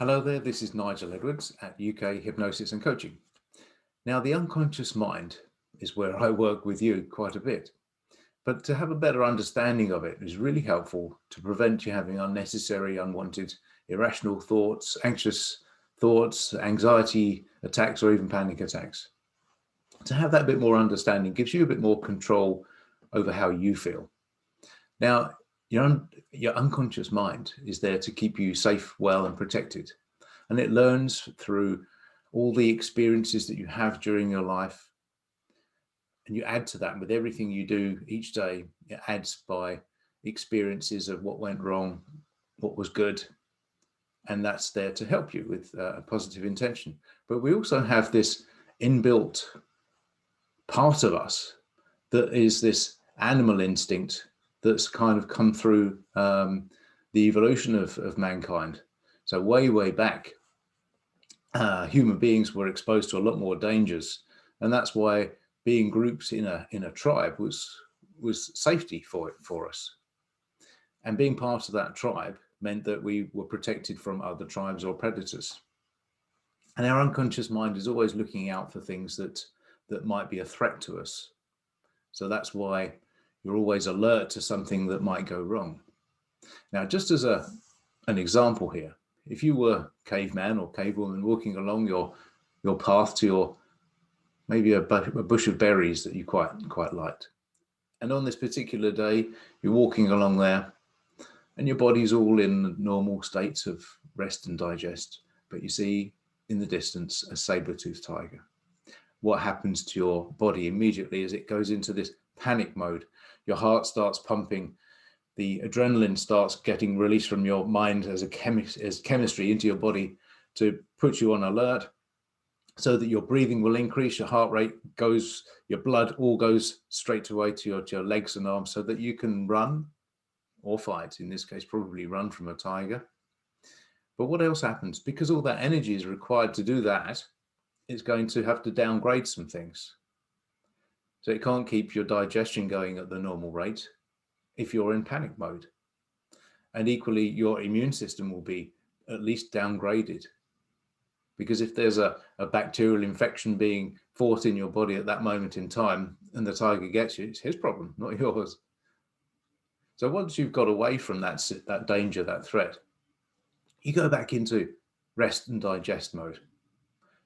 Hello there, this is Nigel Edwards at UK Hypnosis and Coaching. Now, the unconscious mind is where I work with you quite a bit, but to have a better understanding of it is really helpful to prevent you having unnecessary, unwanted, irrational thoughts, anxious thoughts, anxiety attacks, or even panic attacks. To have that bit more understanding gives you a bit more control over how you feel. Now, your unconscious mind is there to keep you safe, well, and protected. And it learns through all the experiences that you have during your life. And you add to that with everything you do each day. It adds by experiences of what went wrong, what was good. And that's there to help you with a positive intention. But we also have this inbuilt part of us that is this animal instinct that's kind of come through the evolution of mankind. So way back, human beings were exposed to a lot more dangers, and that's why being groups in a tribe was safety for us. And being part of that tribe meant that we were protected from other tribes or predators. And our unconscious mind is always looking out for things that might be a threat to us. So that's why you're always alert to something that might go wrong. Now, just as an example here, if you were caveman or cavewoman walking along your path to your maybe a bush of berries that you quite liked, and on this particular day you're walking along there, and your body's all in normal states of rest and digest, but you see in the distance a saber-toothed tiger. What happens to your body immediately is it goes into this panic mode. Your heart starts pumping, the adrenaline starts getting released from your mind as chemistry into your body to put you on alert, so that your breathing will increase, your heart rate goes, your blood all goes straight away to your legs and arms, so that you can run or fight, in this case probably run from a tiger. But what else happens? Because all that energy is required to do that, it's going to have to downgrade some things. So it can't keep your digestion going at the normal rate if you're in panic mode. And equally, your immune system will be at least downgraded. Because if there's a bacterial infection being fought in your body at that moment in time and the tiger gets you, it's his problem, not yours. So once you've got away from that danger, that threat, you go back into rest and digest mode.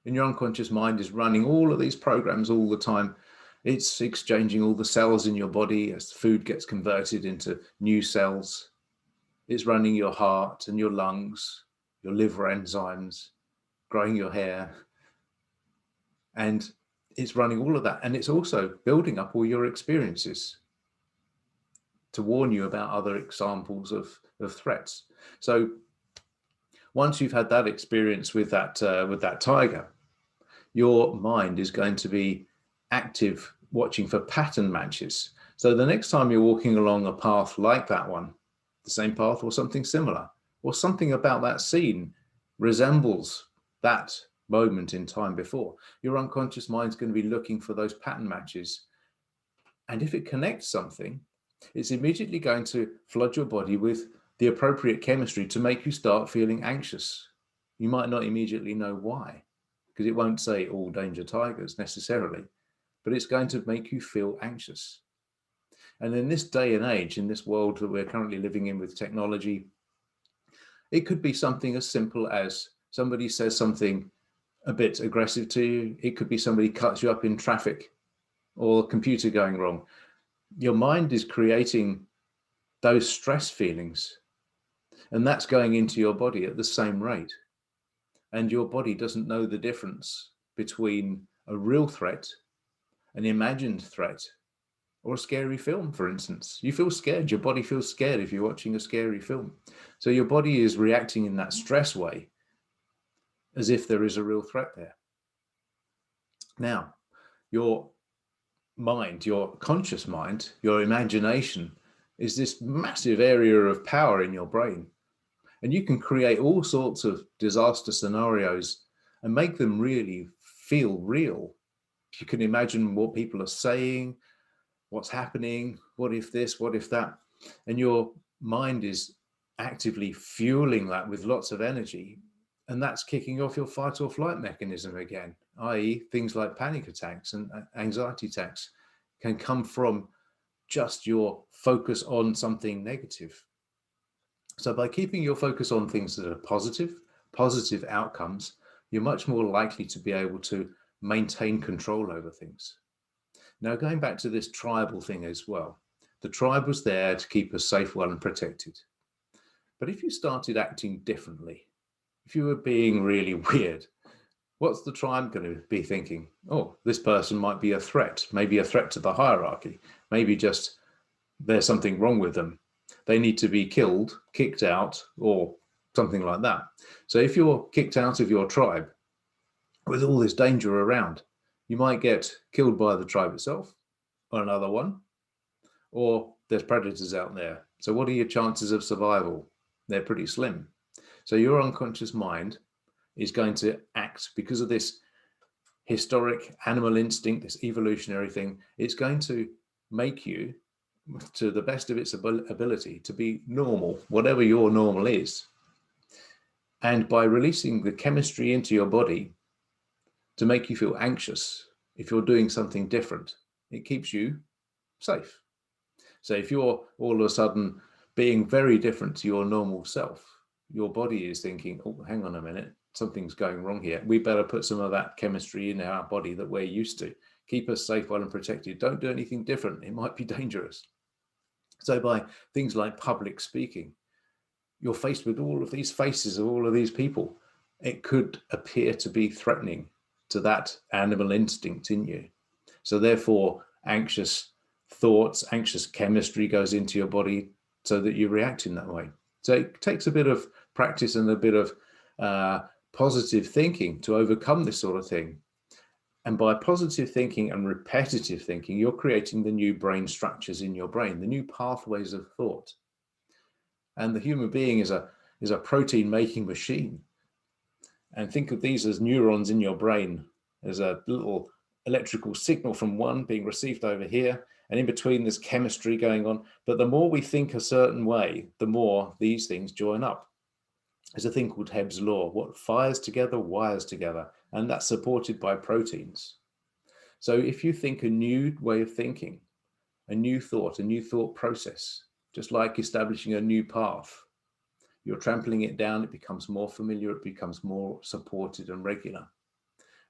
And your unconscious mind is running all of these programs all the time. It's exchanging all the cells in your body as food gets converted into new cells. It's running your heart and your lungs, your liver enzymes, growing your hair. And it's running all of that. And it's also building up all your experiences to warn you about other examples of threats. So once you've had that experience with that tiger, your mind is going to be active, watching for pattern matches. So the next time you're walking along a path like that one, the same path or something similar, or something about that scene resembles that moment in time before, your unconscious mind's going to be looking for those pattern matches. And if it connects something, it's immediately going to flood your body with the appropriate chemistry to make you start feeling anxious. You might not immediately know why, because it won't say all danger tigers necessarily, but it's going to make you feel anxious. And in this day and age, in this world that we're currently living in with technology, it could be something as simple as somebody says something a bit aggressive to you. It could be somebody cuts you up in traffic, or a computer going wrong. Your mind is creating those stress feelings, and that's going into your body at the same rate. And your body doesn't know the difference between a real threat, an imagined threat, or a scary film, for instance. You feel scared, your body feels scared if you're watching a scary film. So your body is reacting in that stress way as if there is a real threat there. Now, your mind, your conscious mind, your imagination is this massive area of power in your brain. And you can create all sorts of disaster scenarios and make them really feel real. You can imagine what people are saying, what's happening, what if this, what if that, and your mind is actively fueling that with lots of energy. And that's kicking off your fight or flight mechanism again, i.e. things like panic attacks and anxiety attacks can come from just your focus on something negative. So by keeping your focus on things that are positive outcomes, you're much more likely to be able to maintain control over things. Now, going back to this tribal thing as well, the tribe was there to keep us safe, well, and protected. But if you started acting differently, if you were being really weird, what's the tribe going to be thinking? Oh, this person might be a threat, maybe a threat to the hierarchy, maybe just there's something wrong with them. They need to be killed, kicked out, or something like that. So if you're kicked out of your tribe with all this danger around, you might get killed by the tribe itself or another one, or there's predators out there. So what are your chances of survival? They're pretty slim. So your unconscious mind is going to act because of this historic animal instinct, this evolutionary thing. It's going to make you, to the best of its ability, to be normal, whatever your normal is. And by releasing the chemistry into your body to make you feel anxious, if you're doing something different, it keeps you safe. So if you're all of a sudden being very different to your normal self, your body is thinking, oh, hang on a minute, something's going wrong here. We better put some of that chemistry in our body that we're used to. Keep us safe, well, and protected. Don't do anything different. It might be dangerous. So by things like public speaking, you're faced with all of these faces of all of these people. It could appear to be threatening to that animal instinct in you. So therefore, anxious thoughts, anxious chemistry goes into your body so that you react in that way. So it takes a bit of practice and a bit of positive thinking to overcome this sort of thing. And by positive thinking and repetitive thinking, you're creating the new brain structures in your brain, the new pathways of thought. And the human being is a protein making machine. And think of these as neurons in your brain. There's a little electrical signal from one being received over here, and in between there's chemistry going on. But the more we think a certain way, the more these things join up. There's a thing called Hebb's law. What fires together wires together, and that's supported by proteins. So if you think a new way of thinking, a new thought process, just like establishing a new path, you're trampling it down, it becomes more familiar, it becomes more supported and regular.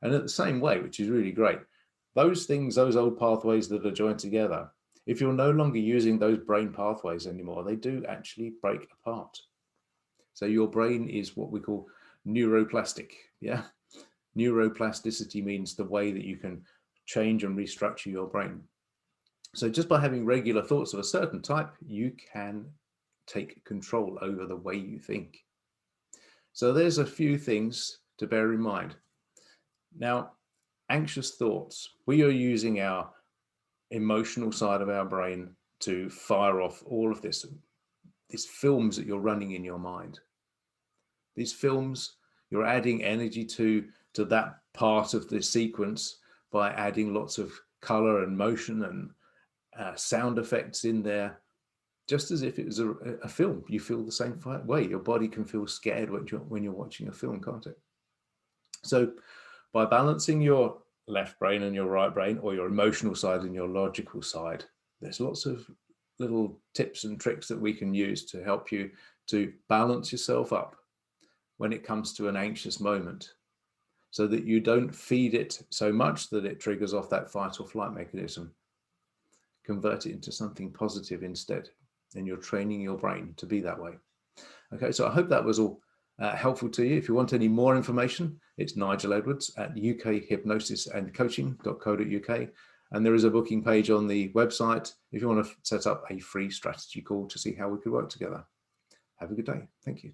And at the same way, which is really great, those things, those old pathways that are joined together, if you're no longer using those brain pathways anymore, they do actually break apart. So your brain is what we call neuroplastic. Yeah. Neuroplasticity means the way that you can change and restructure your brain. So just by having regular thoughts of a certain type, you can take control over the way you think. So there's a few things to bear in mind. Now, anxious thoughts, we are using our emotional side of our brain to fire off all of these films that you're running in your mind. These films, you're adding energy to that part of the sequence by adding lots of color and motion and sound effects in there, just as if it was a film. You feel the same way. Your body can feel scared when you're watching a film, can't it? So by balancing your left brain and your right brain, or your emotional side and your logical side, there's lots of little tips and tricks that we can use to help you to balance yourself up when it comes to an anxious moment, so that you don't feed it so much that it triggers off that fight or flight mechanism. Convert it into something positive instead, and you're training your brain to be that way. Okay, so I hope that was all helpful to you. If you want any more information, it's Nigel Edwards at ukhypnosisandcoaching.co.uk, and there is a booking page on the website if you want to set up a free strategy call to see how we could work together. Have a good day. Thank you.